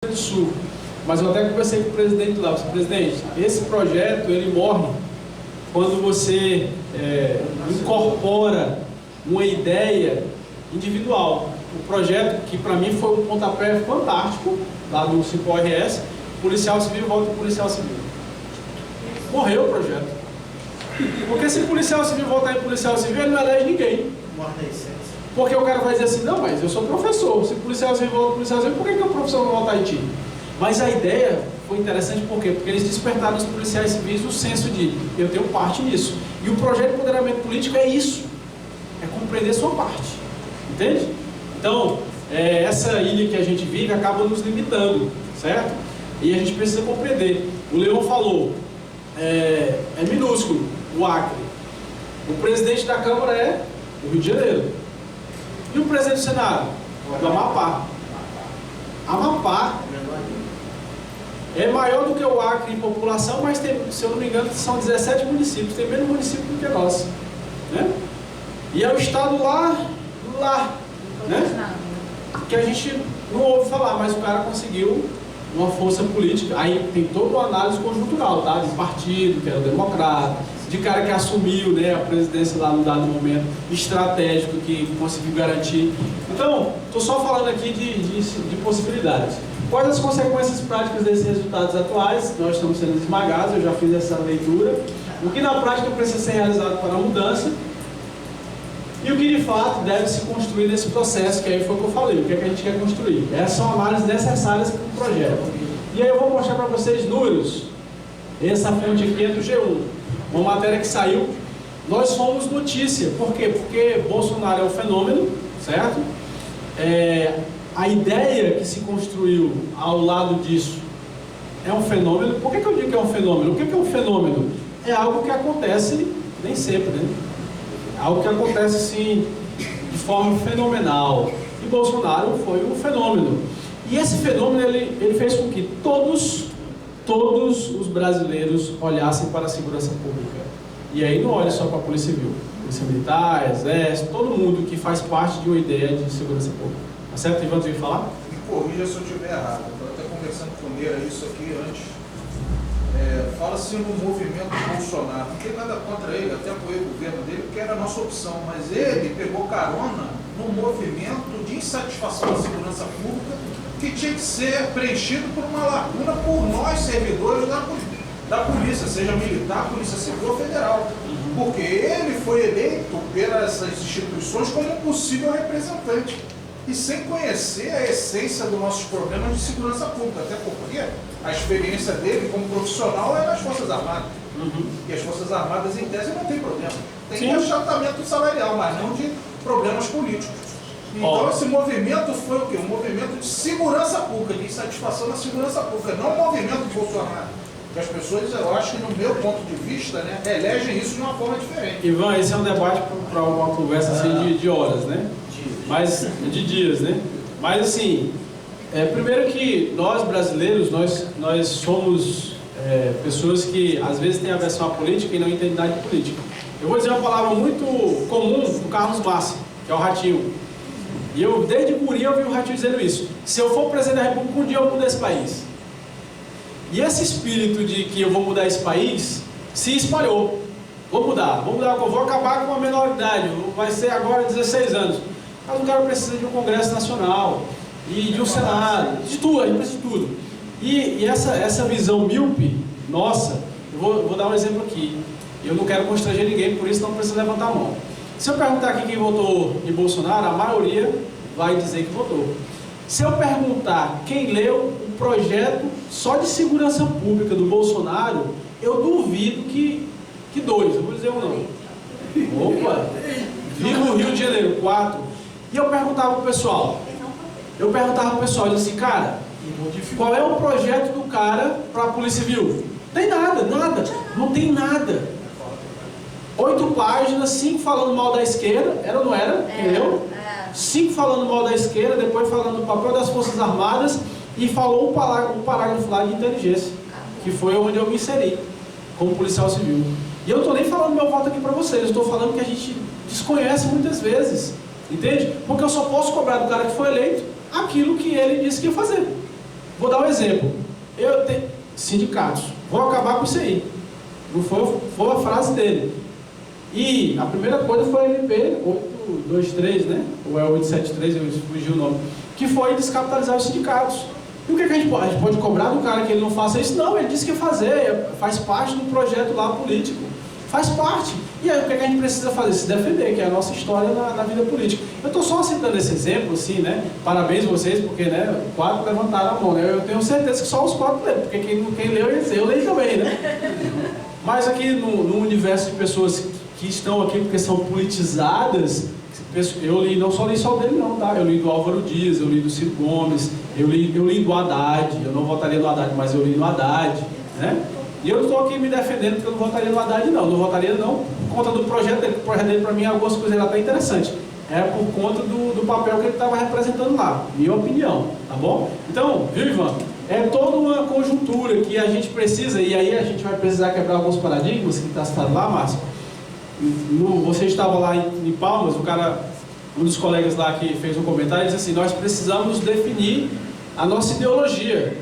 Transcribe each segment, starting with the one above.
do Sul. Mas eu até conversei com o presidente lá, presidente, esse projeto ele morre quando você incorpora uma ideia individual. O projeto, que para mim foi um pontapé fantástico, lá do 5ORS, policial civil volta para policial civil. Morreu o projeto. Porque se policial civil voltar em policial civil, ele não elege ninguém. Porque o cara vai dizer assim, não, mas eu sou professor, se policial civil volta para policial civil, por que o professor não volta a Haiti? Mas a ideia foi interessante por quê? Porque eles despertaram os policiais civis o senso de eu tenho parte nisso. E o projeto de empoderamento político é isso, é compreender sua parte, entende? Então, essa ilha que a gente vive acaba nos limitando, certo? E a gente precisa compreender. O Leão falou, é minúsculo o Acre. O presidente da Câmara é o Rio de Janeiro. E o presidente do Senado? Do Amapá. Amapá é maior do que o Acre em população, mas tem, se eu não me engano, são 17 municípios. Tem menos municípios do que nós, né? E é o estado lá, né? Que a gente não ouve falar, mas o cara conseguiu uma força política. Aí tem toda uma análise conjuntural, tá? De partido, que era o democrata, de cara que assumiu, né, a presidência lá no dado momento, estratégico, que conseguiu garantir. Então, estou só falando aqui de possibilidades. Quais as consequências práticas desses resultados atuais? Nós estamos sendo esmagados, eu já fiz essa leitura. O que na prática precisa ser realizado para a mudança? E o que de fato deve se construir nesse processo, que aí foi o que eu falei, o que é que a gente quer construir. Essas são análises necessárias para o projeto. E aí eu vou mostrar para vocês números. Essa fonte aqui é do G1, uma matéria que saiu. Nós fomos notícia. Por quê? Porque Bolsonaro é um fenômeno, certo? A ideia que se construiu ao lado disso é um fenômeno. Por que eu digo que é um fenômeno? O que é um fenômeno? É algo que acontece nem sempre, né? Algo que acontece assim de forma fenomenal. E Bolsonaro foi um fenômeno. E esse fenômeno ele fez com que todos os brasileiros olhassem para a segurança pública. E aí não olha só para a Polícia Civil, Polícia Militar, Exército, todo mundo que faz parte de uma ideia de segurança pública. Tá certo, Ivan, tu ia falar? Me corrija se eu estiver errado. Eu estou até conversando com o Neira isso aqui antes. Fala-se no movimento Bolsonaro. Não tem nada contra ele, até apoiei o governo dele, porque era a nossa opção. Mas ele pegou carona no movimento de insatisfação da segurança pública que tinha que ser preenchido por uma lacuna por nós, servidores da polícia, seja militar, polícia civil ou federal. Porque ele foi eleito pelas instituições como um possível representante. E sem conhecer a essência dos nossos problemas de segurança pública, até porque a experiência dele como profissional é nas Forças Armadas. E as Forças Armadas, em tese, não tem problema. Tem achatamento salarial, mas não de problemas políticos. Então esse movimento foi o quê? Um movimento de segurança pública, de insatisfação da segurança pública, não um movimento de Bolsonaro. Que as pessoas, eu acho que no meu ponto de vista, né, elegem isso de uma forma diferente. Ivan, esse é um debate para uma conversa assim, de horas, né? Mas, de dias, né? Mas assim, primeiro que nós brasileiros, nós somos pessoas que às vezes têm aversão à política e não entendem nada de política. Eu vou dizer uma palavra muito comum do Carlos Massi, que é o Ratinho. E eu, desde guri, eu vi o Ratinho dizendo isso. Se eu for presidente da República, um dia eu mudo esse país. E esse espírito de que eu vou mudar esse país se espalhou. Vou mudar, vou acabar com a menoridade, vai ser agora 16 anos. Mas o cara precisa de um Congresso Nacional, e de um Senado, de tudo, a gente precisa de tudo. E essa visão míope, nossa, eu vou dar um exemplo aqui. Eu não quero constranger ninguém, por isso não precisa levantar a mão. Se eu perguntar aqui quem votou em Bolsonaro, a maioria vai dizer que votou. Se eu perguntar quem leu o projeto só de segurança pública do Bolsonaro, eu duvido que dois, eu vou dizer um não. Opa! Viva o Rio de Janeiro, 4. E eu perguntava pro pessoal, eu disse assim, cara, qual é o projeto do cara para a Polícia Civil? Tem nada, não tem nada. 8 páginas, 5 falando mal da esquerda, era ou não era? Entendeu? 5 falando mal da esquerda, depois falando do papel das Forças Armadas e falou um parágrafo lá de inteligência, que foi onde eu me inseri, como policial civil. E eu não estou nem falando meu voto aqui para vocês, eu estou falando que a gente desconhece muitas vezes, entende? Porque eu só posso cobrar do cara que foi eleito aquilo que ele disse que ia fazer. Vou dar um exemplo. Eu tenho sindicatos. Vou acabar com isso aí. Não foi a frase dele. E a primeira coisa foi a MP 823, né? Ou é 873, eu fugi o nome. Que foi descapitalizar os sindicatos. E o que a gente pode? A gente pode cobrar do cara que ele não faça isso? Não, ele disse que ia fazer. Faz parte do projeto lá político. Faz parte. E aí o que a gente precisa fazer? Se defender, que é a nossa história na vida política. Eu estou só citando esse exemplo, assim, né? Parabéns a vocês, porque, né, 4 levantaram a mão, né? Eu tenho certeza que só os 4 leram, porque quem leu, eu leio também, né? Mas aqui no universo de pessoas que estão aqui porque são politizadas, eu li, não só li só dele não, tá? Eu li do Álvaro Dias, eu li do Ciro Gomes, eu li do Haddad, eu não votaria no Haddad, mas eu li no Haddad, né? E eu não estou aqui me defendendo porque eu não votaria no Haddad não votaria não por conta do projeto dele, o projeto dele para mim algumas coisas era até interessante, é por conta do papel que ele estava representando lá, minha opinião, tá bom? Então, viu, Ivan? É toda uma conjuntura que a gente precisa, e aí a gente vai precisar quebrar alguns paradigmas que está citado lá, Márcio. Você estava lá em Palmas, um dos colegas lá que fez um comentário, disse assim, nós precisamos definir a nossa ideologia.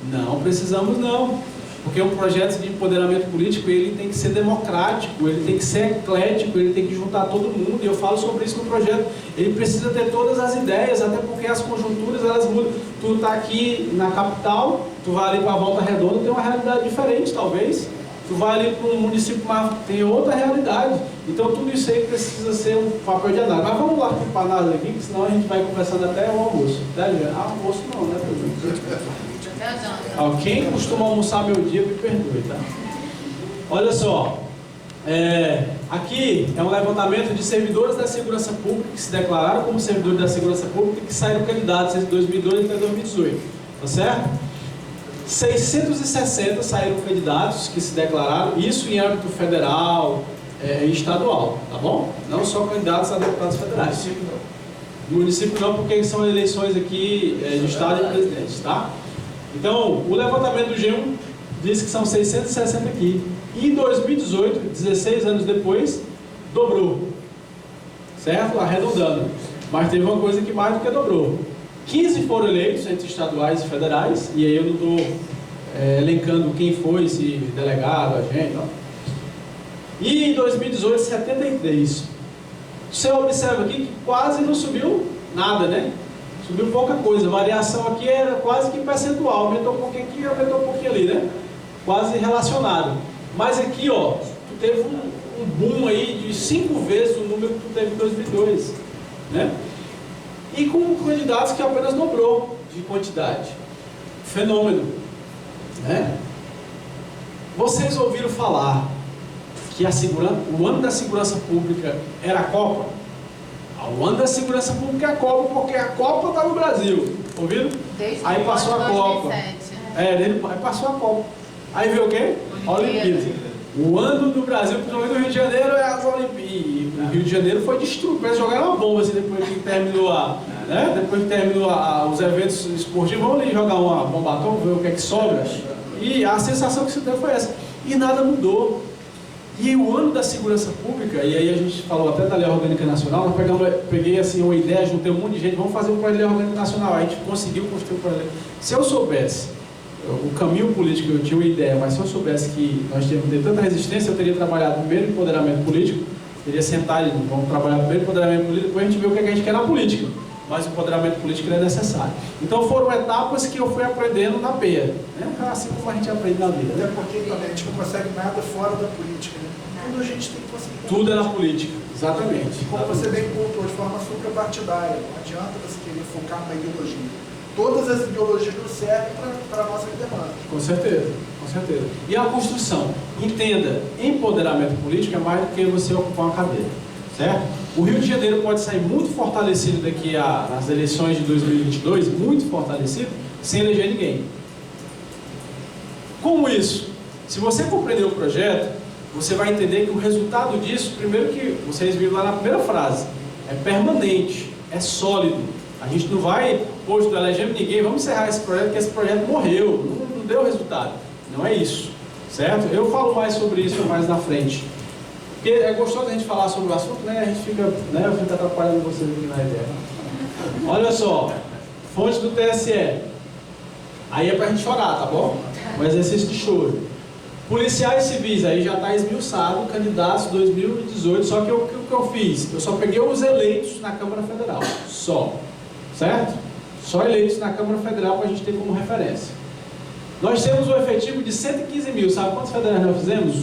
Não precisamos não, porque um projeto de empoderamento político, ele tem que ser democrático, ele tem que ser eclético, ele tem que juntar todo mundo, e eu falo sobre isso no projeto. Ele precisa ter todas as ideias, até porque as conjunturas, elas mudam. Tu está aqui na capital, tu vai ali para a Volta Redonda, tem uma realidade diferente, talvez. Tu vai ali para um município, mas tem outra realidade. Então tudo isso aí precisa ser um papel de análise. Mas vamos lá para a análise aqui, que senão a gente vai conversando até o almoço. Almoço não, né? Quem costuma almoçar meu dia, me perdoe, tá? Olha só. Aqui é um levantamento de servidores da segurança pública que se declararam como servidores da segurança pública e que saíram candidatos entre 2012 até 2018. Tá certo? 660 saíram candidatos que se declararam, isso em âmbito federal e estadual, tá bom? Não só candidatos a deputados federais. No município não, porque são eleições aqui de estado e presidente, tá? Então, o levantamento do G1 diz que são 660 aqui. E em 2018, 16 anos depois, dobrou. Certo? Arredondando. Mas teve uma coisa que mais do que dobrou. 15 foram eleitos entre estaduais e federais, e aí eu não estou elencando quem foi, se delegado, agente, não. E em 2018, 73. Você observa aqui que quase não subiu nada, né? Subiu pouca coisa. A variação aqui era quase que percentual. Aumentou um pouquinho aqui, aumentou um pouquinho ali, né? Quase relacionado. Mas aqui, ó, tu teve um boom aí de 5 vezes o número que tu teve em 2002, né? E com candidatos que apenas dobrou de quantidade. Fenômeno, né? Vocês ouviram falar que o ano da segurança pública era a Copa? O ano da segurança pública é a Copa, porque a Copa está no Brasil. Ouviram? Desde aí passou a Copa. 2007. Aí passou a Copa. Aí veio o quê? A Olimpíada. O ano do Brasil, principalmente no Rio de Janeiro, é as Olimpíadas. E o Rio de Janeiro foi destruído. Parece jogar uma bomba assim, depois que terminou os eventos esportivos. Vamos ali jogar uma bomba atômica, ver o que é que sobra. E a sensação que se deu foi essa. E nada mudou. E o ano da segurança pública, e aí a gente falou até da Lei Orgânica Nacional, peguei assim uma ideia, juntei um monte de gente, vamos fazer um projeto de Lei Orgânica Nacional. A gente conseguiu construir um projeto. Se eu soubesse o caminho político, eu tinha uma ideia, mas se eu soubesse que nós tínhamos que ter tanta resistência, eu teria trabalhado primeiro em empoderamento político, teria sentado e vamos trabalhar primeiro em empoderamento político, depois a gente vê o que a gente quer na política. Mas o empoderamento político é necessário. Então foram etapas que eu fui aprendendo na peia, né? Assim como a gente aprende na vida. Até porque também a gente não consegue nada fora da política, né? Tudo a gente tem que conseguir. Tudo é na política, exatamente. Como você bem pontuou, de forma suprapartidária. Não adianta você querer focar na ideologia. Todas as ideologias não servem para a nossa demanda. Com certeza, com certeza. E a construção. Entenda, empoderamento político é mais do que você ocupar uma cadeira. Certo? O Rio de Janeiro pode sair muito fortalecido daqui às eleições de 2022, muito fortalecido, sem eleger ninguém. Como isso? Se você compreender o projeto, você vai entender que o resultado disso, primeiro que vocês viram lá na primeira frase, é permanente, é sólido. A gente não vai, poxa, não elegemos ninguém, vamos encerrar esse projeto, porque esse projeto morreu, não deu resultado. Não é isso, certo? Eu falo mais sobre isso mais na frente. Porque é gostoso a gente falar sobre o assunto, né? A gente fica, né? Eu fico atrapalhando vocês aqui na ideia. Olha só, fonte do TSE. Aí é pra gente chorar, tá bom? Um exercício de choro. Policiais civis, aí já está esmiuçado, candidatos 2018, só que o que eu fiz? Eu só peguei os eleitos na Câmara Federal, só, certo? Só eleitos na Câmara Federal para a gente ter como referência. Nós temos um efetivo de 115 mil, sabe quantos federais nós fizemos?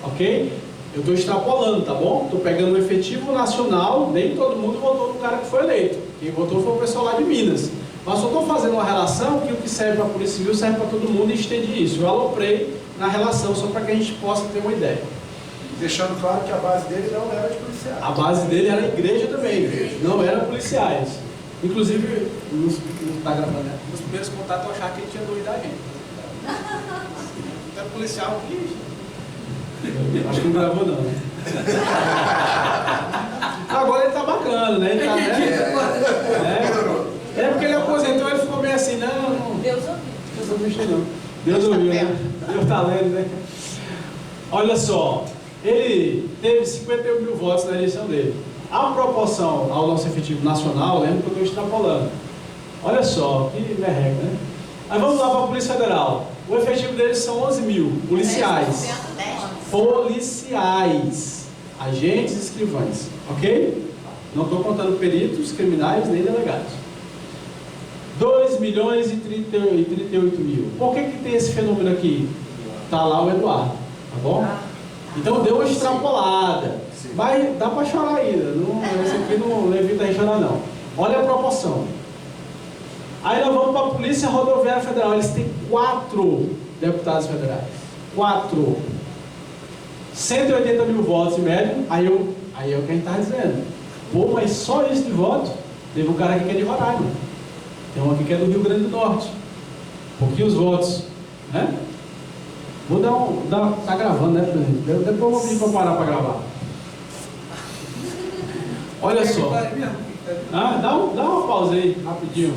Ok? Eu estou extrapolando, tá bom? Estou pegando o efetivo nacional, nem todo mundo votou no cara que foi eleito. Quem votou foi o pessoal lá de Minas. Mas só estou fazendo uma relação que o que serve para a Polícia Civil serve para todo mundo e estende isso. Eu aloprei na relação só para que a gente possa ter uma ideia. Deixando claro que a base dele não era de policiais. A base dele era a igreja também, não era policiais. Inclusive, não está gravando, né? Nos primeiros contatos eu achava que ele tinha doido da gente. Era policial aqui. Acho que não gravou não, né? Agora ele tá bacana, né? Ele tá, né? É porque ele aposentou, ele ficou meio assim, não. Deus ouviu. Deus ouviu, não. Deus ouviu, né? Deus tá lendo, né? Olha só, ele teve 51 mil votos na eleição dele. A proporção ao nosso efetivo nacional, lembra que eu estou extrapolando. Olha só, que merreca, né? Aí vamos lá para a Polícia Federal. O efetivo deles são 11 mil policiais. Policiais, agentes e escrivães, ok? Não estou contando peritos, criminais nem delegados. 2 milhões e 38 mil. Por que tem esse fenômeno aqui? Está lá o Eduardo, tá bom? Então deu uma extrapolada. Mas dá para chorar ainda. Não, esse aqui não levita a chorar não. Olha a proporção. Aí nós vamos para a Polícia Rodoviária Federal. Eles têm 4 deputados federais. 4. 180 mil votos em média. Aí é o que a gente está dizendo. Pô, mas só isso de voto? Teve um cara aqui que é de Roraima. Tem um aqui que é do Rio Grande do Norte. Pouquinhos votos, né? Vou tá gravando, né, presidente? Depois eu vou pedir para parar para gravar. Olha só. Dá uma pausa aí, rapidinho.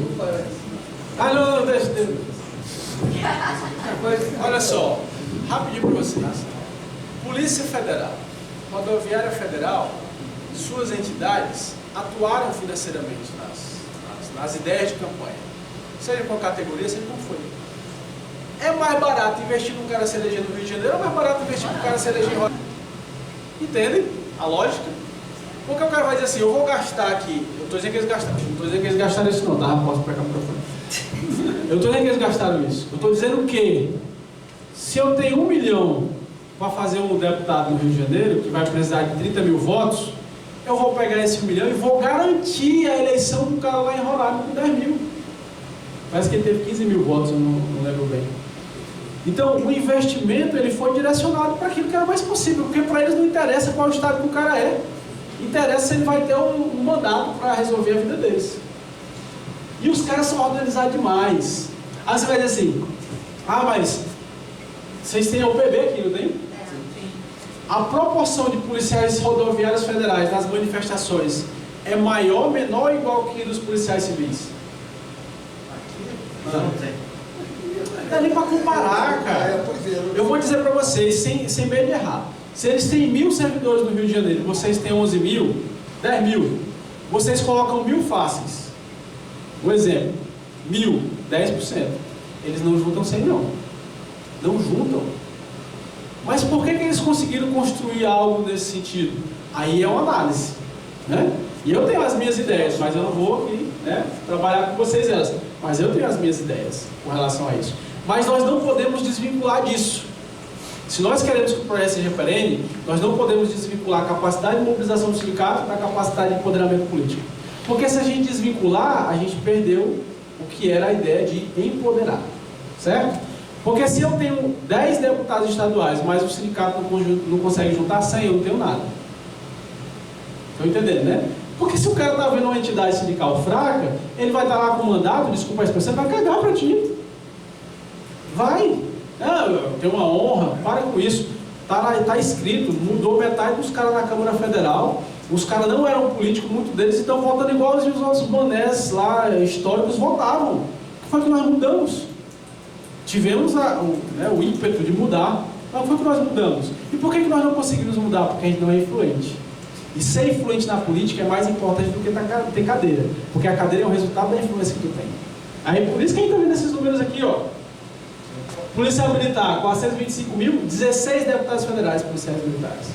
Não, deixa. Olha só, rapidinho para vocês. Polícia Federal, Rodoviária Federal, suas entidades atuaram financeiramente nas ideias de campanha, seja com categoria, seja como foi. É mais barato investir num cara se eleger no Rio de Janeiro, ou é mais barato investir num cara se eleger em Roraima? Entendem a lógica? Porque o cara vai dizer assim, eu vou gastar aqui, eu estou dizendo que eles gastaram, não estou dizendo que eles gastaram isso não, tá? Posso pegar o microfone. Eu estou dizendo que eles gastaram isso. Eu estou dizendo que, se eu tenho 1 milhão para fazer um deputado no Rio de Janeiro, que vai precisar de 30 mil votos, eu vou pegar esse 1 milhão e vou garantir a eleição do cara lá em Roraima com 10 mil. Parece que ele teve 15 mil votos, eu não lembro bem. Então, o investimento ele foi direcionado para aquilo que era mais possível, porque para eles não interessa qual estado que o cara é. Interessa se ele vai ter um mandato para resolver a vida deles. E os caras são organizados demais. Aí você vai dizer assim, mas vocês têm a UPB aqui, não tem? A proporção de policiais rodoviários federais nas manifestações é maior, menor ou igual que dos policiais civis? Não tem. Não dá nem para comparar, cara. Eu vou dizer para vocês, sem medo de errar. Se eles têm 1.000 servidores no Rio de Janeiro, vocês têm 11 mil, 10 mil, vocês colocam 1.000 fáceis. Um exemplo, 1.000, 10%. Eles não juntam 100 não. Não juntam. Mas por que eles conseguiram construir algo nesse sentido? Aí é uma análise, né? E eu tenho as minhas ideias, mas eu não vou aqui, né, trabalhar com vocês elas. Mas eu tenho as minhas ideias com relação a isso. Mas nós não podemos desvincular disso. Se nós queremos que o projeto seja perene, nós não podemos desvincular a capacidade de mobilização do sindicato da capacidade de empoderamento político. Porque se a gente desvincular, a gente perdeu o que era a ideia de empoderar, certo? Porque se eu tenho 10 deputados estaduais, mas o sindicato não consegue juntar 100, eu não tenho nada. Estão entendendo, né? Porque se o cara está vendo uma entidade sindical fraca, ele vai estar lá com o mandato, desculpa a expressão, vai cagar para ti. Vai. Eu tenho uma honra, para com isso. Está escrito, mudou metade dos caras na Câmara Federal. Os caras não eram políticos, muitos deles estão votando igual os outros bonés lá históricos votavam. O que foi que nós mudamos? Tivemos o ímpeto de mudar, mas foi que nós mudamos. E por que nós não conseguimos mudar? Porque a gente não é influente. E ser influente na política é mais importante do que ter cadeira. Porque a cadeira é o resultado da influência que tu tem. Aí por isso que a gente está vendo esses números aqui, ó. Policial Militar, 425 mil, 16 deputados federais policiais militares.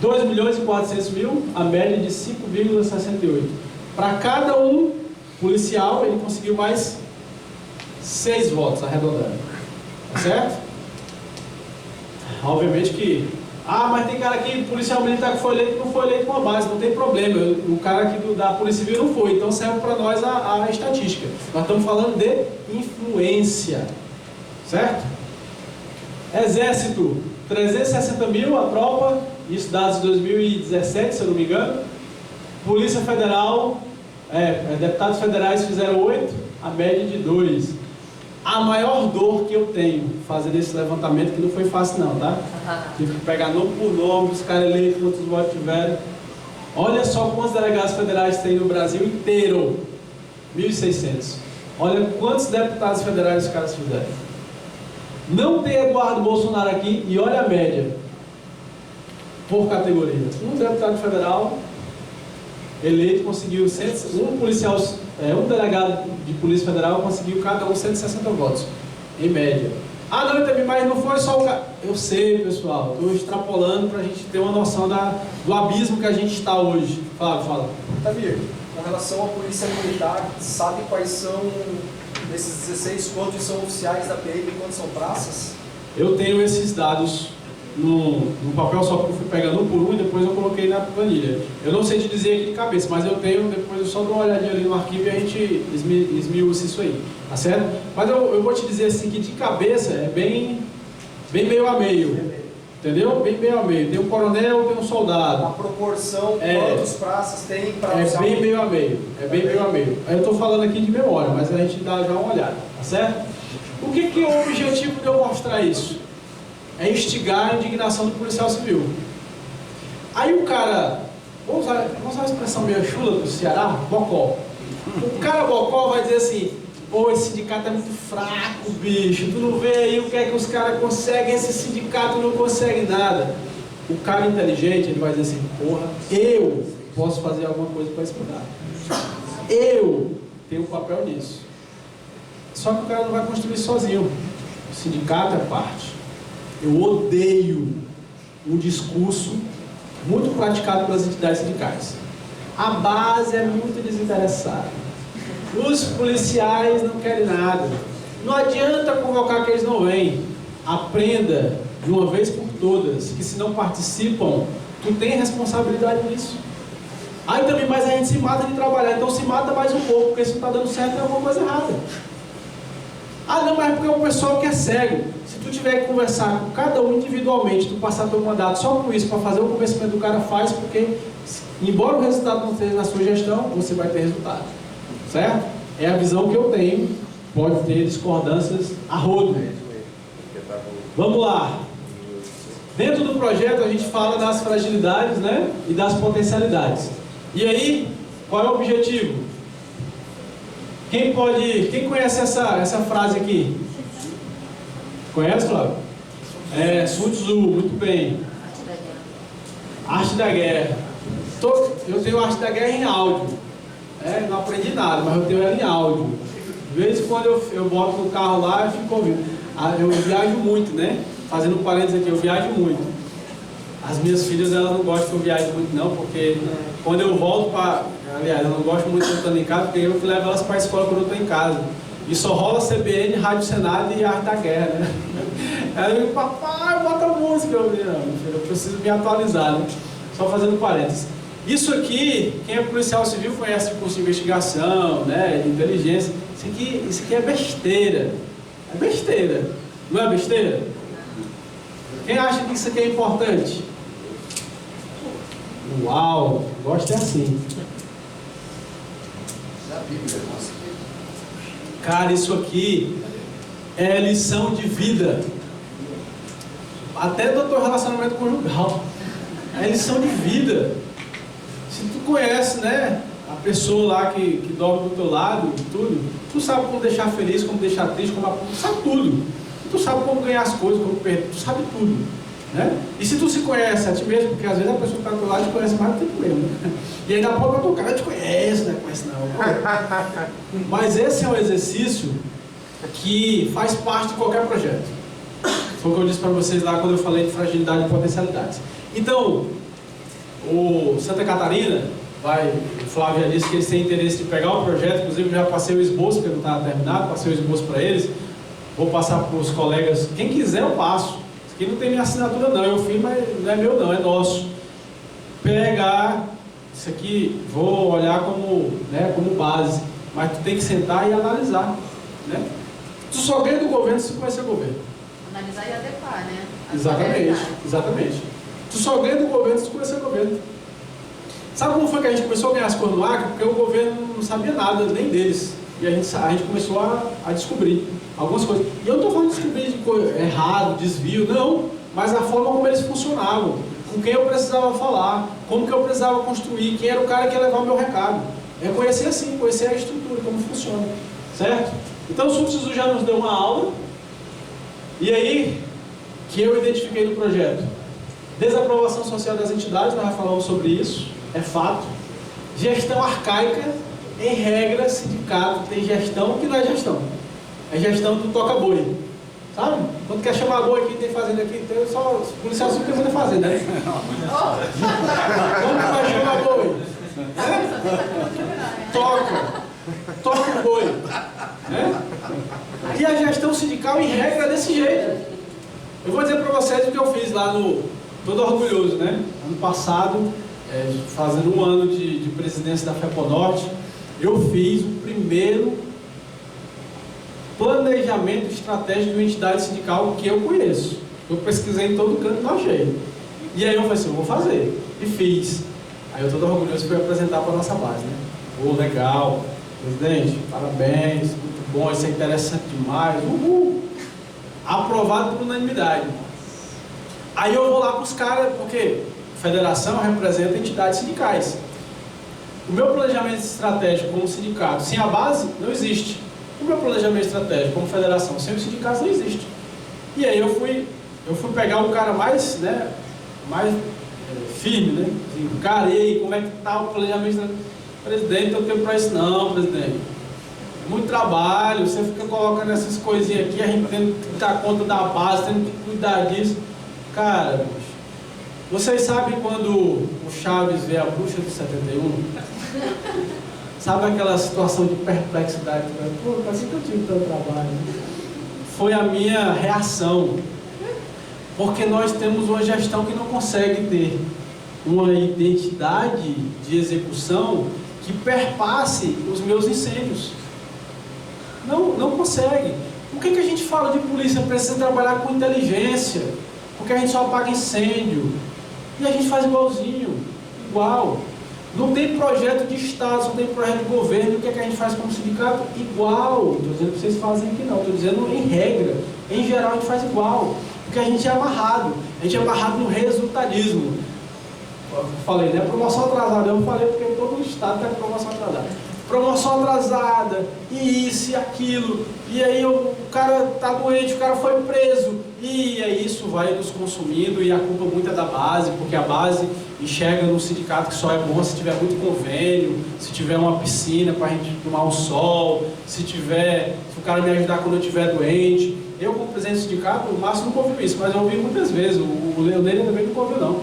2.400.000, a média de 5,68. Para cada um policial, ele conseguiu mais 6 votos, arredondando. Tá certo? Obviamente que... mas tem cara aqui, policial militar que foi eleito, não foi eleito com a base, não tem problema. O cara aqui da Polícia Civil não foi, então serve para nós a estatística. Nós estamos falando de influência. Certo? Exército, 360 mil, a tropa, isso dados de 2017, se eu não me engano. Polícia Federal, deputados federais fizeram 8, a média de 2. A maior dor que eu tenho fazendo esse levantamento, que não foi fácil não, tá? Tive que pegar nome por nome, os caras eleitos, quantos votos tiveram. Olha só quantos delegados federais tem no Brasil inteiro. 1.600. Olha quantos deputados federais os caras fizeram. Não tem Eduardo Bolsonaro aqui e olha a média por categoria. Um deputado federal eleito conseguiu um delegado de Polícia Federal conseguiu cada um 160 votos, em média. Não, também, mas não foi só o cara. Eu sei, pessoal, estou extrapolando para a gente ter uma noção do abismo que a gente está hoje. Fala. Tamir, com relação à Polícia Militar, sabe quais são desses 16, quantos são oficiais da PM e quantos são praças? Eu tenho esses dados no papel, só que eu fui pegando um por um e depois eu coloquei na planilha. Eu não sei te dizer aqui de cabeça, mas eu tenho, depois eu só dou uma olhadinha ali no arquivo e a gente esmiuça isso aí, tá certo? Mas eu vou te dizer assim que de cabeça é bem meio a meio, entendeu? Bem meio a meio. Tem um coronel, tem um soldado. A proporção, quantos praças tem para oficial? Bem meio a meio, bem meio a meio. Aí eu estou falando aqui de memória, mas a gente dá já uma olhada, tá certo? O que é o objetivo de eu mostrar isso? É instigar a indignação do policial civil. Aí o cara, vamos usar uma expressão meio chula do Ceará, bocó. O cara bocó vai dizer assim: esse sindicato é muito fraco, bicho, tu não vê aí o que é que os caras conseguem, esse sindicato não consegue nada. O cara inteligente, ele vai dizer assim: eu posso fazer alguma coisa para explicar. Eu tenho um papel nisso. Só que o cara não vai construir sozinho. O sindicato é parte. Eu odeio um discurso muito praticado pelas entidades sindicais. A base é muito desinteressada. Os policiais não querem nada. Não adianta convocar que eles não vêm. Aprenda de uma vez por todas que se não participam, tu tem responsabilidade nisso. Aí também, mas a gente se mata de trabalhar, então se mata mais um pouco, porque se não está dando certo, tem alguma coisa errada. Não, mas é porque é um pessoal que é cego. Se tu tiver que conversar com cada um individualmente, tu passar teu mandato só com isso, para fazer o convencimento do cara, faz, porque embora o resultado não esteja na sua gestão, você vai ter resultado. Certo? É a visão que eu tenho. Pode ter discordâncias a rodo. Vamos lá. Dentro do projeto a gente fala das fragilidades, né? E das potencialidades. E aí, qual é o objetivo? Quem conhece essa frase aqui? Conhece, Flávio? Sun Tzu, muito bem. Arte da Guerra. Eu tenho Arte da Guerra em áudio. Não aprendi nada, mas eu tenho ela em áudio. De vez em quando eu boto no carro lá e fico ouvindo. Eu viajo muito, né? Fazendo parênteses aqui, eu viajo muito. As minhas filhas, elas não gostam que eu viaje muito não, porque quando eu volto para... Aliás, eu não gosto muito de eu estando em casa, porque eu que levo elas para a escola quando eu estou em casa. E só rola CBN, Rádio Senado e Arte da Guerra, né? Aí eu digo: papai, bota música. Eu preciso me atualizar, né? Só fazendo parênteses. Isso aqui, quem é policial civil conhece o curso de investigação, né? De inteligência. Isso aqui é besteira. É besteira. Não é besteira? Quem acha que isso aqui é importante? Uau, gosto é assim. Cara, isso aqui é lição de vida. Até do teu relacionamento conjugal. É lição de vida. Se tu conhece, né, a pessoa lá que dorme do teu lado, tudo, tu sabe como deixar feliz, como deixar triste, tu sabe tudo. Tu sabe como ganhar as coisas, como perder, tu sabe tudo. Né? E se tu se conhece a ti mesmo, porque às vezes a pessoa que está do lado te conhece mais do que tu mesmo. Né? E ainda pode o cara te conhece, não conhece não. Mas esse é um exercício que faz parte de qualquer projeto. Foi o que eu disse para vocês lá quando eu falei de fragilidade e potencialidades. Então, o Santa Catarina, o Flávio disse que eles têm interesse de pegar o projeto, inclusive eu já passei o esboço, porque não estava terminado, passei o esboço para eles, vou passar para os colegas, quem quiser eu passo, isso aqui não tem minha assinatura não, eu fiz, mas não é meu não, é nosso. Pegar, isso aqui, vou olhar como, né, como base, mas tu tem que sentar e analisar, né? Tu só ganha do governo se tu conhecer o governo. Analisar e adequar, né? Exatamente. Tu só ganha do governo se tu conhecer o governo. Sabe como foi que a gente começou a ganhar as coisas no Acre? Porque o governo não sabia nada, nem deles. E a gente começou a descobrir algumas coisas. E eu não estou falando de descobrir de coisa errado, desvio, não. Mas a forma como eles funcionavam. Com quem eu precisava falar. Como que eu precisava construir. Quem era o cara que ia levar o meu recado. É conhecer assim, conhecer a estrutura, como funciona. Certo? Então o Subsidio já nos deu uma aula. E aí, que eu identifiquei no projeto. Desaprovação social das entidades, nós já falamos sobre isso. É fato. Gestão arcaica, em regra, sindicato tem gestão que não é gestão. É gestão do toca-boi. Sabe? Quando quer chamar boi aqui, tem fazenda aqui, tem só policial civil que tem fazenda, né? Quando vai chamar boi? Toca o boi. Né? E a gestão sindical, em regra, é desse jeito. Eu vou dizer para vocês o que eu fiz lá no... Todo orgulhoso, né? Ano passado, fazendo um ano de presidência da FEPONORTE, eu fiz o primeiro planejamento estratégico de uma entidade sindical que eu conheço. Eu pesquisei em todo canto e não achei. E aí eu falei assim, eu vou fazer. E fiz. Aí eu todo orgulhoso fui apresentar para a nossa base, né? Pô, legal. Presidente, parabéns, muito bom, isso é interessante demais. Uhul! Aprovado por unanimidade. Aí eu vou lá para os caras, porque federação representa entidades sindicais. O meu planejamento estratégico como sindicato, sem a base, não existe. O meu planejamento estratégico como federação, sem os sindicatos, não existe. E aí eu fui pegar o cara mais, né, mais firme, né? Assim, cara, e aí, como é que está o planejamento estratégico? Presidente, não tenho para isso não, presidente. Muito trabalho, você fica colocando essas coisinhas aqui, a gente tendo que dar conta da base, tendo que cuidar disso. Cara, bicho, vocês sabem quando o Chaves vê a bruxa de 71? Sabe aquela situação de perplexidade? Pô, parece que eu tive tanto trabalho. Foi a minha reação. Porque nós temos uma gestão que não consegue ter uma identidade de execução que perpasse os meus incêndios. Não consegue. Por que a gente fala de polícia? Precisa trabalhar com inteligência. Porque a gente só apaga incêndio. E a gente faz igualzinho. Igual. Não tem projeto de Estado, só tem projeto de governo. O que a gente faz como sindicato? Igual. Estou dizendo que vocês fazem aqui não. Estou dizendo em regra. Em geral a gente faz igual. Porque a gente é amarrado. A gente é amarrado no resultadismo. Eu falei, né? Promoção atrasada. Eu falei porque todo o Estado está com promoção atrasada. Promoção atrasada, e isso e aquilo, e aí o cara está doente, o cara foi preso, e aí isso vai nos consumindo, e a culpa muito é da base, porque a base enxerga no sindicato que só é bom se tiver muito convênio, se tiver uma piscina para a gente tomar um sol, se o cara me ajudar quando eu estiver doente. Eu, como presidente do sindicato, o Márcio nunca ouviu isso, mas eu ouvi muitas vezes, o Leonel também nunca ouviu não.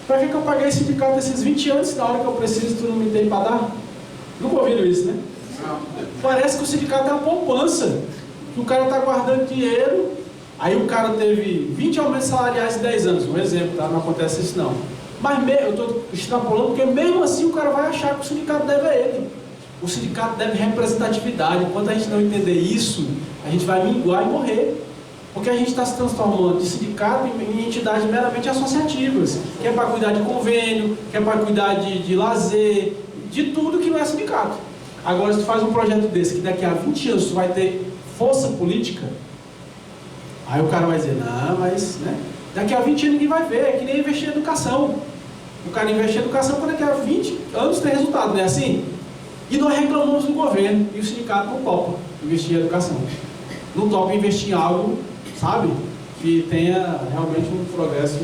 Para que eu paguei esse sindicato esses 20 anos, na hora que eu preciso, tu não me tem para dar? Nunca ouviram isso, né? Parece que o sindicato é uma poupança, que o cara está guardando dinheiro, aí o cara teve 20 aumentos salariais em 10 anos, um exemplo, tá? Não acontece isso não. Mas eu estou extrapolando, porque mesmo assim o cara vai achar que o sindicato deve a ele. O sindicato deve representatividade. Enquanto a gente não entender isso, a gente vai minguar e morrer. Porque a gente está se transformando de sindicato em entidades meramente associativas, que é para cuidar de convênio, que é para cuidar de lazer, de tudo que não é sindicato. Agora, se tu faz um projeto desse, que daqui a 20 anos tu vai ter força política, aí o cara vai dizer, não, mas, né, daqui a 20 anos ninguém vai ver, é que nem investir em educação. O cara investe em educação para daqui a 20 anos ter resultado, não é assim? E nós reclamamos do governo, e o sindicato não topa investir em educação. Não topa investir em algo, sabe, que tenha realmente um progresso.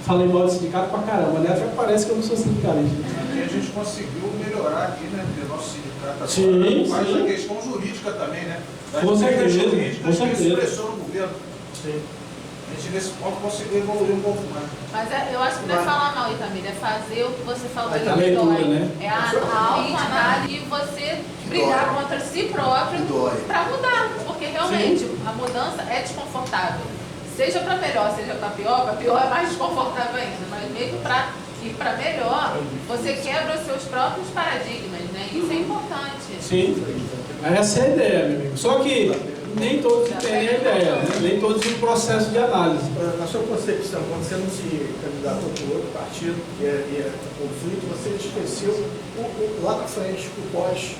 Falei mal do sindicato pra caramba, né? Até parece que eu não sou sindicalista. Aqui a gente conseguiu melhorar aqui, né? Porque nosso sindicato agora Sim, faz sim. a questão jurídica também, né? Com certeza, Jurídica, com certeza. isso pressiona o governo. Sim. A gente nesse ponto conseguiu evoluir um pouco mais. Mas eu acho que não é falar mal, Itamir, é fazer o que você falou Mas aí a do leitura, dói. né? É a autoanálise e você brigar contra si próprio para mudar. Porque realmente a mudança é desconfortável. Seja para melhor, seja para pior é mais desconfortável ainda. Mas mesmo para ir para melhor, você quebra os seus próprios paradigmas, né? Isso é importante. Sim, essa é a ideia, meu amigo. Só que nem todos têm a ideia, né? Nem todos têm um processo de análise. Na sua concepção, quando você não se candidatou por outro partido, que é conflito, você esqueceu lá na frente, o pós.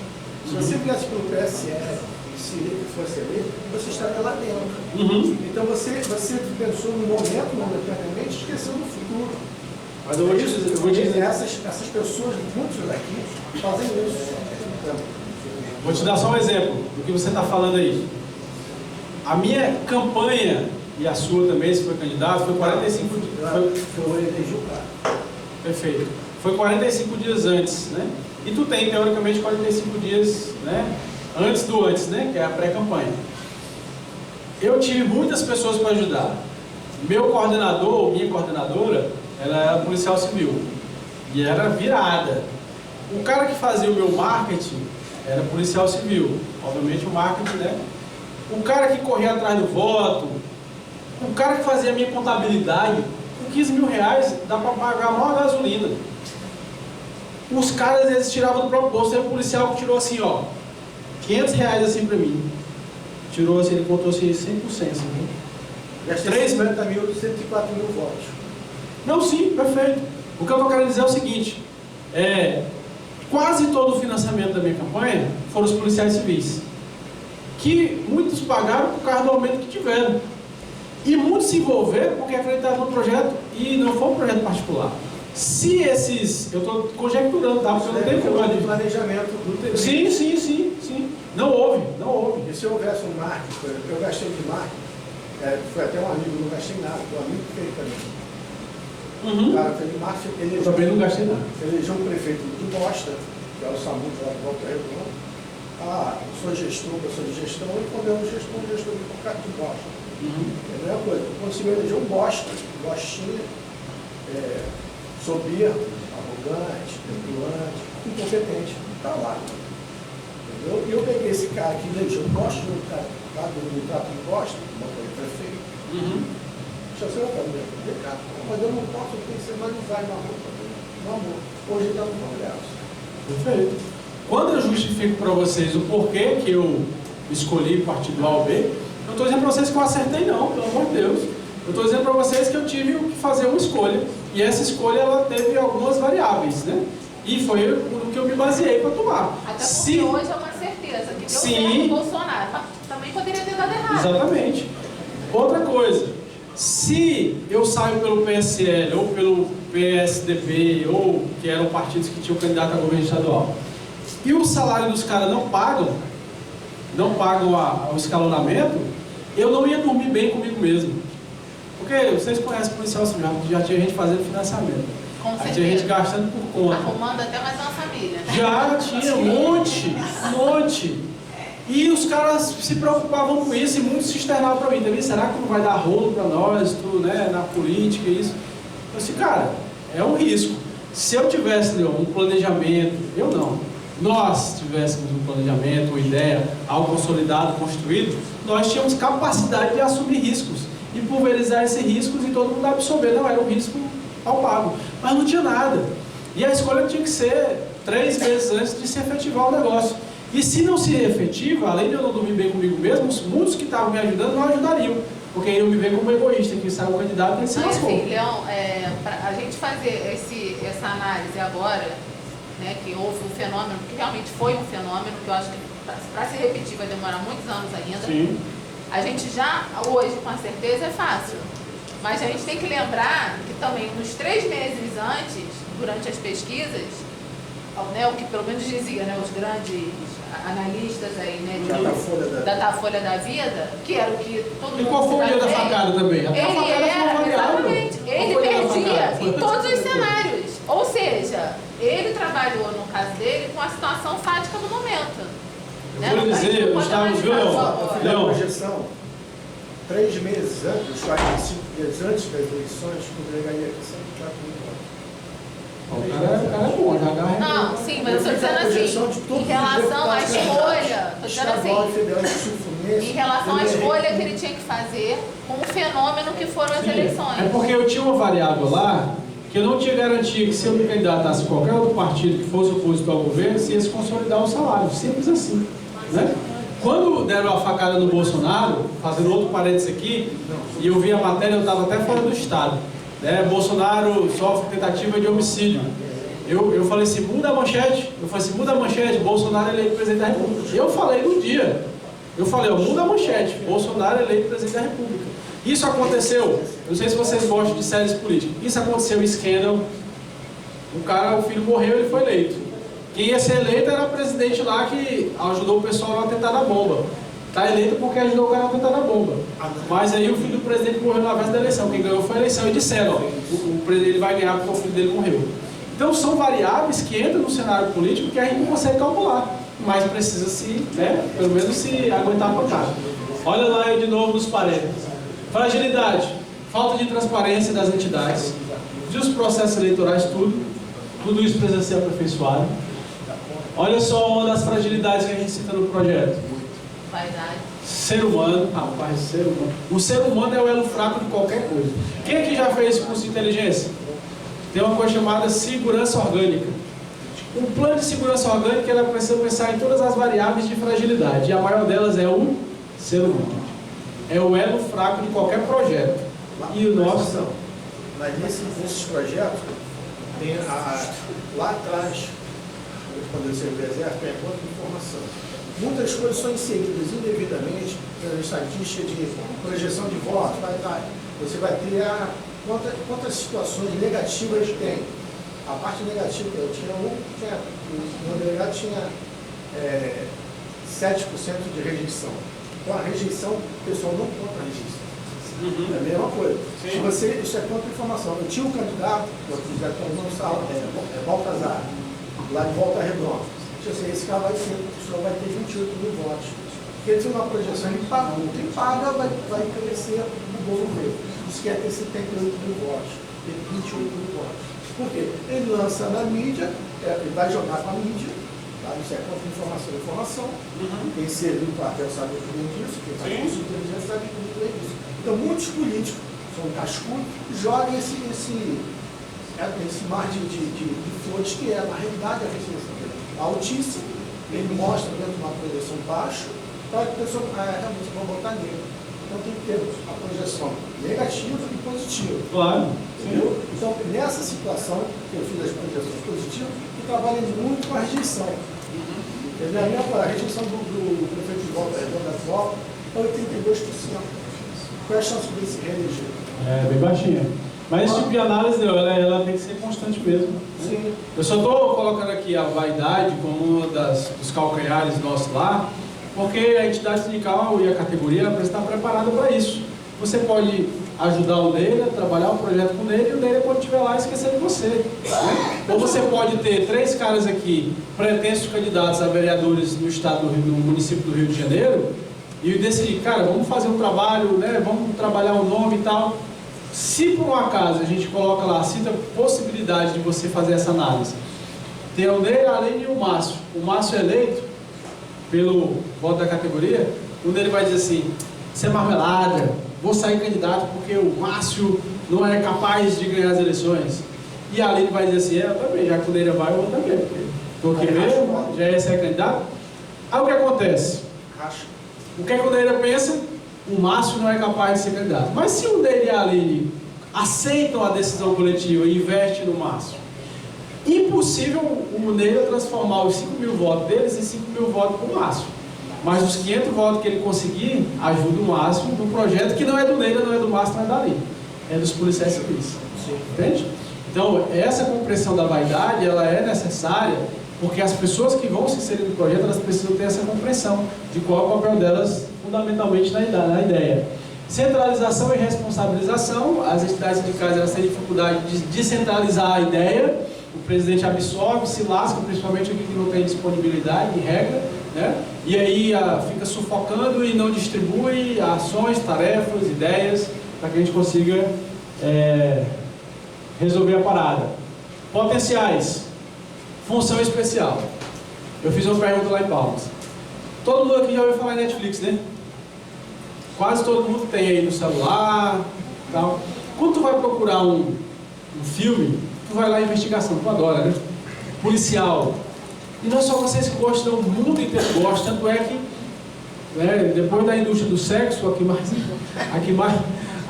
Se você viesse pelo PSL, se ele fosse eleito, você estaria lá dentro. Uhum. Então você pensou no momento, momentaneamente, esqueceu do futuro. Mas eu vou dizer, Essas pessoas, muitos daqui, fazem isso. vou te dar só um exemplo do que você está falando aí. A minha campanha, e a sua também, se foi candidato, foi 45 dias. Eu elegi o cara. Perfeito. Foi 45 dias antes, né? E tu tem, teoricamente, 45 dias, né? Antes, né? Que é a pré-campanha. Eu tive muitas pessoas para ajudar. Meu coordenador, minha coordenadora, ela era policial civil. E era virada. O cara que fazia o meu marketing era policial civil. Obviamente o marketing, né? O cara que corria atrás do voto, o cara que fazia a minha contabilidade, com 15 mil reais dá para pagar a maior gasolina. Os caras, eles tiravam do próprio bolso. Tem um policial que tirou assim, ó, 500 reais assim para mim. Tirou assim, ele contou assim, 100%. Assim, Gastei 50 mil de 104 mil votos. Não, sim, perfeito. O que eu estou querendo dizer é o seguinte, quase todo o financiamento da minha campanha foram os policiais civis, que muitos pagaram por causa do aumento que tiveram. E muitos se envolveram porque acreditavam no projeto e não foi um projeto particular. Se esses, eu estou conjecturando, tá? Porque eu não tenho como de planejamento do TV. Sim. Não houve. E se houvesse um marketing, eu gastei de marketing, foi até um amigo, não gastei nada, um amigo que fez também. O cara fez de marketing, Eu também não gastei nada. elegeu um prefeito de Bosta, que é o Samuto lá de Volta Redonda. Eu sou gestor, pessoa de gestão, e quando eu gestor de Bosta. É a mesma coisa, eu consegui eleger um Bosta, Bostinha, soberbo, arrogante, petulante, incompetente, está lá. Entendeu? E eu peguei esse cara que elegeu um Bosta, um cara lá do trato de Bosta, botou ele prefeito. Deixa eu ser mas eu não posso, tem que ser analisado no amor. Hoje está no Congresso. Perfeito. Quando eu justifico para vocês o porquê que eu escolhi partido A ou B, eu estou dizendo para vocês que eu acertei não, pelo amor de Deus. Eu estou dizendo para vocês que eu tive que fazer uma escolha. E essa escolha, ela teve algumas variáveis, né? E foi o que eu me baseei para tomar. Até porque hoje é uma certeza que deu certo o Bolsonaro, mas também poderia ter dado errado. Exatamente. Outra coisa, se eu saio pelo PSL ou pelo PSDB, ou que eram partidos que tinham candidato a governo estadual, e o salário dos caras não pagam o escalonamento, eu não ia dormir bem comigo mesmo. Porque vocês conhecem o policial civil, já tinha gente fazendo financiamento. Com certeza. Tinha gente gastando por conta. Arrumando até mais uma família. Já tinha um monte. E os caras se preocupavam com isso e muitos se externavam para mim. Também, será que não vai dar rolo para nós, tudo, né, na política e isso? Eu disse, cara, é um risco. Se eu tivesse um planejamento, nós tivéssemos um planejamento, uma ideia, algo consolidado, construído, nós tínhamos capacidade de assumir riscos e pulverizar esses riscos e todo mundo absorver. Não, era um risco ao pago, mas não tinha nada. E a escolha tinha que ser 3 meses antes de se efetivar o negócio. E se não se efetiva, além de eu não dormir bem comigo mesmo, muitos que estavam me ajudando não ajudariam, porque iam me ver como egoísta, que saiu o candidato e ele se lascou. Assim, Leão, a gente fazer essa análise agora, né, que houve um fenômeno, que realmente foi um fenômeno, que eu acho que para se repetir vai demorar muitos anos ainda. Sim. A gente já, hoje, com certeza, é fácil. Mas a gente tem que lembrar que também, nos 3 meses antes, durante as pesquisas, né, o que pelo menos dizia, né, analistas aí, né? Datafolha da vida, que era o que todo mundo... E qual foi o dia da facada também? Até a Ele facada foi era, variável. exatamente, ele Qual foi o dia da perdia facada? em todos os cenários. Ou seja, ele trabalhou, no caso dele, com a situação fática do momento. Eu vou lhe dizer, Gustavo, viu, Eu fiz a Leão? projeção 3 meses antes, 45 dias antes das eleições, que eu ganharia aqui 104 mil votos. O cara é bom, já agarra. Não, sim, mas eu estou dizendo assim, em relação à escolha, estou dizendo assim, em relação à escolha que ele tinha que fazer com o fenômeno que foram as eleições. É porque eu tinha uma variável lá que eu não tinha garantia que se eu me candidatasse a qualquer outro partido que fosse opositor ao governo, se ia se consolidar o salário. Simples assim. Né? Quando deram a facada no Bolsonaro, fazendo outro parênteses aqui, e eu vi a matéria, eu estava até fora do estado. Né? Bolsonaro sofre tentativa de homicídio. Eu falei assim, muda a manchete. Eu falei assim, muda a manchete, Bolsonaro é eleito presidente da República. Eu falei no dia. Eu falei, ó, muda a manchete, Bolsonaro é eleito presidente da República. Isso aconteceu, não sei se vocês gostam de séries políticas, isso aconteceu em Scandal, o filho morreu, ele foi eleito. Quem ia ser eleito era o presidente lá que ajudou o pessoal a tentar na bomba. Está eleito porque ajudou o cara a tentar na bomba. Mas aí o filho do presidente morreu na véspera da eleição, quem ganhou foi a eleição, e disseram, ó, ele vai ganhar porque o filho dele morreu. Então são variáveis que entram no cenário político que a gente não consegue calcular, mas precisa se, né, pelo menos se aguentar a pancada. Olha lá eu de novo nos parênteses. Fragilidade, falta de transparência das entidades, dos processos eleitorais, tudo isso precisa ser aperfeiçoado. Olha só uma das fragilidades que a gente cita no projeto. Vaidade. Ser humano, rapaz, ser humano. O ser humano é o elo fraco de qualquer coisa. Quem aqui já fez curso de inteligência? Tem uma coisa chamada segurança orgânica. Um plano de segurança orgânica, ela precisa pensar em todas as variáveis de fragilidade, e a maior delas é o ser humano. É o elo fraco de qualquer projeto. E o nosso não. Mas nesses projetos, tem lá atrás, quando eu servi o exército, tem a conta de informação. Muitas coisas são inseridas indevidamente na estatística de projeção de votos, você vai ter quantas situações negativas tem. A parte negativa, eu tinha o meu delegado tinha 7% de rejeição. Então a rejeição, o pessoal não conta a rejeição. É a mesma coisa. Isso é contra informação. Eu tinha um candidato, Baltazar, lá de Volta Redonda. Esse cara vai ter 28 mil votos. Porque ele tem uma projeção, ele pagou. Quem paga vai crescer no bom governo. Isso quer ter 78 mil votos, tem 28 mil votos. Por quê? Ele lança na mídia, ele vai jogar com a mídia. Tá? Isso é contra informação. Quem serviu no quartel sabe muito bem disso, quem faz curso de inteligência sabe muito bem disso. Então, muitos políticos são cascudos e jogam esse mar de flores que é, na realidade, a rejeição dele altíssima, ele mostra dentro de uma projeção baixa, para que a pessoa realmente vão votar nele. Então, tem que ter a projeção negativa e positiva. Claro. Entendeu? Então, nessa situação, que eu fiz as projeções positivas, eu trabalhei muito com a rejeição. A rejeição do prefeito de Volta Redonda atual é 82%. Qual é a chance de se reeleger? É, bem baixinha. Mas esse tipo de análise, ela tem que ser constante mesmo. Sim. Eu só estou colocando aqui a vaidade como uma dos calcanhares nossos lá, porque a entidade sindical e a categoria ela precisa estar preparada para isso. Você pode ajudar o Neira, trabalhar um projeto com o Neira, e o Neira, quando estiver lá, esquecer de você. Ou você pode ter 3 caras aqui, pretensos candidatos a vereadores no estado no município do Rio de Janeiro, e decidir, cara, vamos fazer um trabalho, né, vamos trabalhar o nome e tal. Se por um acaso a gente coloca lá, cita a possibilidade de você fazer essa análise, tem o Neira, além de o Márcio é eleito pelo voto da categoria, o Neira vai dizer assim, isso é marmelada, vou sair candidato porque o Márcio não é capaz de ganhar as eleições. E a Aline vai dizer assim, eu também, já que o Neira vai, eu vou também, porque estou aqui mesmo, já ia ser candidato. Aí o que acontece? O que é que o Neira pensa? O Márcio não é capaz de ser candidato. Mas se o Neira e a Aline aceitam a decisão coletiva e investem no Márcio, impossível o Neira transformar os 5 mil votos deles em 5 mil votos para o Márcio. Mas os 500 votos que ele conseguir, ajuda o Márcio no projeto que não é do Neira, não é do Márcio, não é da Aline. É dos policiais civis. Entende? Então, essa compreensão da vaidade, ela é necessária Porque as pessoas que vão se inserir no projeto, elas precisam ter essa compreensão de qual é o papel delas fundamentalmente na ideia. Centralização e responsabilização. As entidades sindicais elas têm dificuldade de descentralizar a ideia. O presidente absorve, se lasca, principalmente aqui que não tem disponibilidade e regra, né? E aí fica sufocando e não distribui ações, tarefas, ideias, para que a gente consiga resolver a parada. Potenciais. Função especial. Eu fiz uma pergunta lá em Palmas. Todo mundo aqui já ouviu falar em Netflix, né? Quase todo mundo tem aí no celular, tal. Quando tu vai procurar um filme, tu vai lá em investigação, tu adora, né? Policial. E não é só vocês que gostam, o mundo inteiro gosta, tanto é que, né, depois da indústria do sexo, a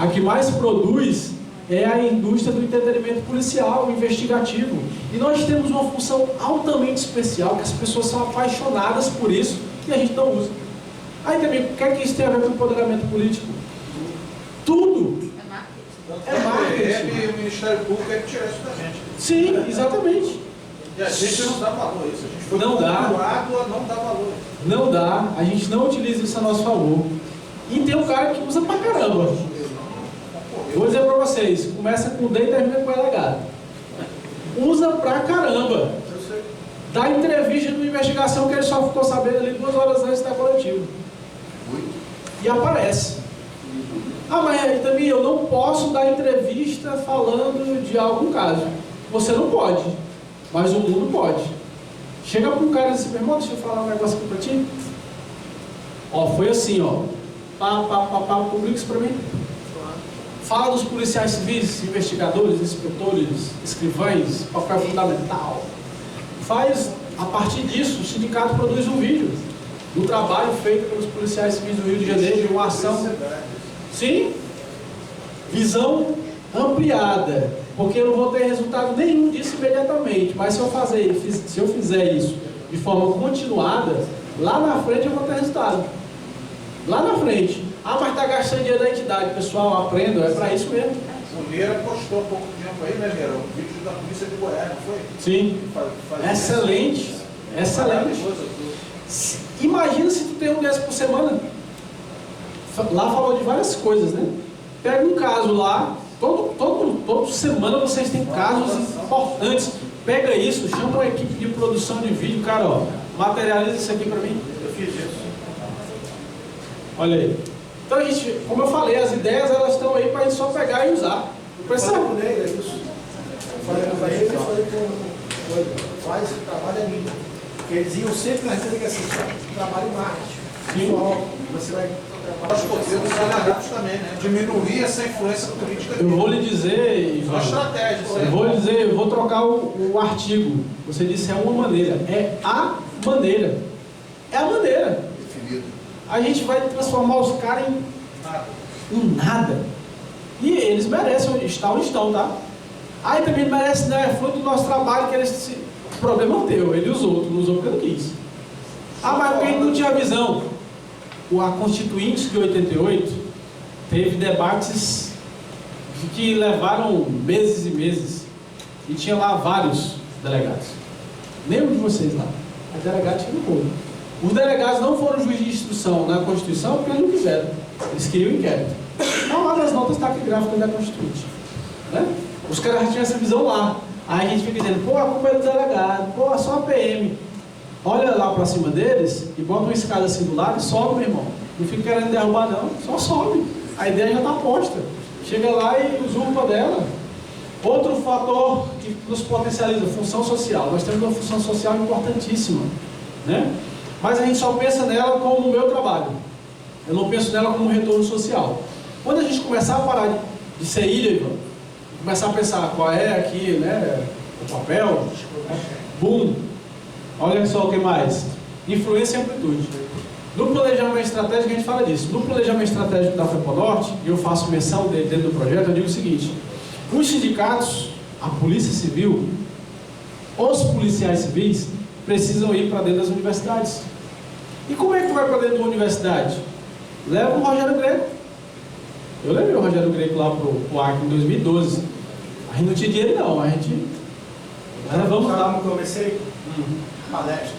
que mais produz é a indústria do entretenimento policial, investigativo. E nós temos uma função altamente especial, que as pessoas são apaixonadas por isso, e a gente não usa. Aí também, o que é que isso tem a ver com o empoderamento político? Tudo! É marketing. E o Ministério Público é que tira isso da gente. Sim, exatamente. E a gente não dá valor a isso. A gente foi Não dá. procurado a não dar valor. Não dá, a gente não utiliza isso a nosso favor. E tem um cara que usa pra caramba. Vou dizer pra vocês, começa com D e termina com delegado. Usa pra caramba. Dá entrevista numa investigação que ele só ficou sabendo ali 2 horas antes da coletiva. E aparece. Ah, mas aí também eu não posso dar entrevista falando de algum caso. Você não pode, mas o mundo pode. Chega para um cara e diz assim, meu irmão, deixa eu falar um negócio aqui para ti. Ó, foi assim, ó. Publica isso para mim. Fala dos policiais civis, investigadores, inspetores, escrivães, papel fundamental. Faz, a partir disso, o sindicato produz um vídeo do trabalho feito pelos policiais civis do Rio de Janeiro, de uma ação. Sim, visão ampliada, porque eu não vou ter resultado nenhum disso imediatamente, mas se eu fizer isso de forma continuada, lá na frente eu vou ter resultado. Lá na frente. Ah, mas está gastando dinheiro da entidade, pessoal, aprenda, é para isso mesmo. O Meira postou há pouco tempo aí, né, Meira? O vídeo da polícia de Goiás, não foi? Sim, excelente, excelente. Imagina se tu tem um desse por semana. Lá falou de várias coisas, né? Pega um caso lá, toda semana vocês têm casos importantes. Pega isso, chama uma equipe de produção de vídeo, cara, ó, materializa isso aqui pra mim. Eu fiz isso. Olha aí. Então, a gente, como eu falei, as ideias elas estão aí pra gente só pegar e usar. Falei com ele, é isso. Falei com ele, falei com ele, faz esse trabalho ali. Porque eles iam sempre na delegacia, trabalho em marketing. Sim. Você vai Nós podemos delegados também, né? Diminuir essa influência política. Eu vou lhe dizer, Ivan, Uma estratégia, isso aí. eu vou trocar o artigo. Você disse é uma maneira. É a maneira. É a maneira. Definido. A gente vai transformar os caras em nada. E eles merecem estar onde estão, tá? Aí também merece, né? Fruto do nosso trabalho que eles. O problema é teu, ele usou, tu não usou porque não quis. Ah, mas porque não tinha visão. A Constituinte de 88 teve debates que levaram meses e meses. E tinha lá vários delegados. Nenhum de vocês lá. Os delegados tinham povo. Os delegados não foram juiz de instrução na Constituição porque eles não quiseram. Eles queriam inquérito. Na hora das notas está aqui gráfico da Constituinte. Né? Os caras tinham essa visão lá. Aí a gente fica dizendo, pô, a culpa é do delegado, pô, só a PM. Olha lá para cima deles e bota uma escada assim do lado e sobe, meu irmão. Não fica querendo derrubar não, só sobe. A ideia já está posta. Chega lá e usurpa dela. Outro fator que nos potencializa, função social. Nós temos uma função social importantíssima, né? Mas a gente só pensa nela como o meu trabalho. Eu não penso nela como um retorno social. Quando a gente começar a parar de ser ilha, Ivan, começar a pensar qual é aqui, né, o papel, boom. Olha só o que mais. Influência e amplitude. No planejamento estratégico a gente fala disso. No planejamento estratégico da FEPONORTE, e eu faço menção dele dentro do projeto, eu digo o seguinte: os sindicatos, a Polícia Civil, os policiais civis precisam ir para dentro das universidades. E como é que tu vai para dentro de uma universidade? Leva o Rogério Greco. Eu levei o Rogério Greco lá pro Acre em 2012. A gente não tinha dinheiro não, a gente Mas vamos Sabe lá. como comecei? Palestra.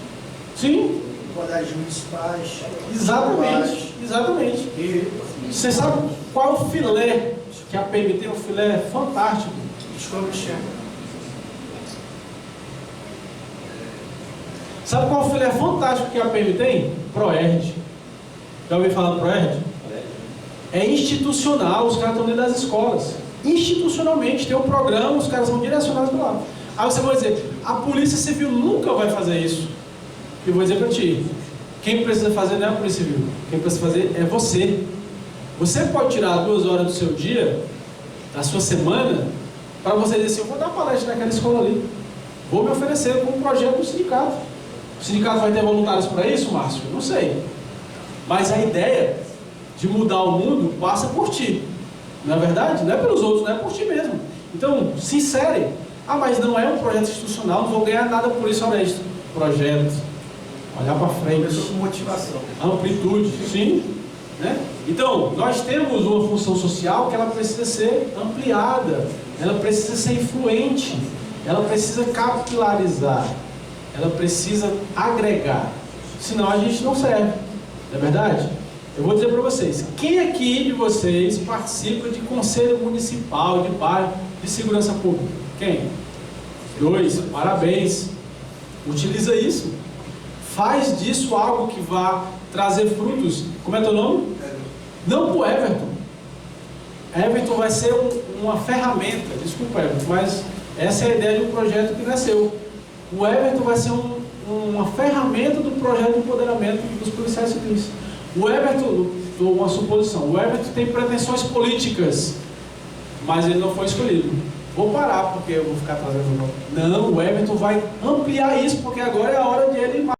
Sim, Colégios municipais. exatamente. Exatamente. E Você sabe qual é o filé que a PM tem? Um filé fantástico. escola chega. Sabe qual é o filé fantástico que a PM tem? ProERD. Já ouviu falar do ProERD? É institucional, os caras estão dentro das escolas. Institucionalmente, tem um programa, os caras são direcionados para lá. Aí você vai dizer, a Polícia Civil nunca vai fazer isso. Eu vou dizer para ti, quem precisa fazer não é a Polícia Civil, quem precisa fazer é você. Você pode tirar 2 horas do seu dia, da sua semana, para você dizer assim, eu vou dar palestra naquela escola ali, vou me oferecer como projeto do sindicato. O sindicato vai ter voluntários para isso, Márcio? Não sei. Mas a ideia de mudar o mundo passa por ti. Não é verdade? Não é pelos outros, não é por ti mesmo. Então, se insere. Ah, mas não é um projeto institucional, não vou ganhar nada por isso, olha isso. Projeto. Olhar para frente. Começou com motivação. Amplitude, sim. Né? Então, nós temos uma função social que ela precisa ser ampliada, ela precisa ser influente, ela precisa capilarizar, ela precisa agregar. Senão a gente não serve. Não é verdade? Eu vou dizer para vocês, quem aqui de vocês participa de conselho municipal, de bairro, de segurança pública? Quem? 2, parabéns. Utiliza isso. Faz disso algo que vá trazer frutos. Como é teu nome? Não para o Everton. Everton vai ser uma ferramenta. Desculpa, Everton, mas essa é a ideia de um projeto que nasceu. O Everton vai ser uma ferramenta do projeto de empoderamento dos policiais civis. O Everton, estou uma suposição, o Everton tem pretensões políticas, mas ele não foi escolhido. Vou parar porque eu vou ficar trazendo. Não, o Everton vai ampliar isso, porque agora é a hora de ele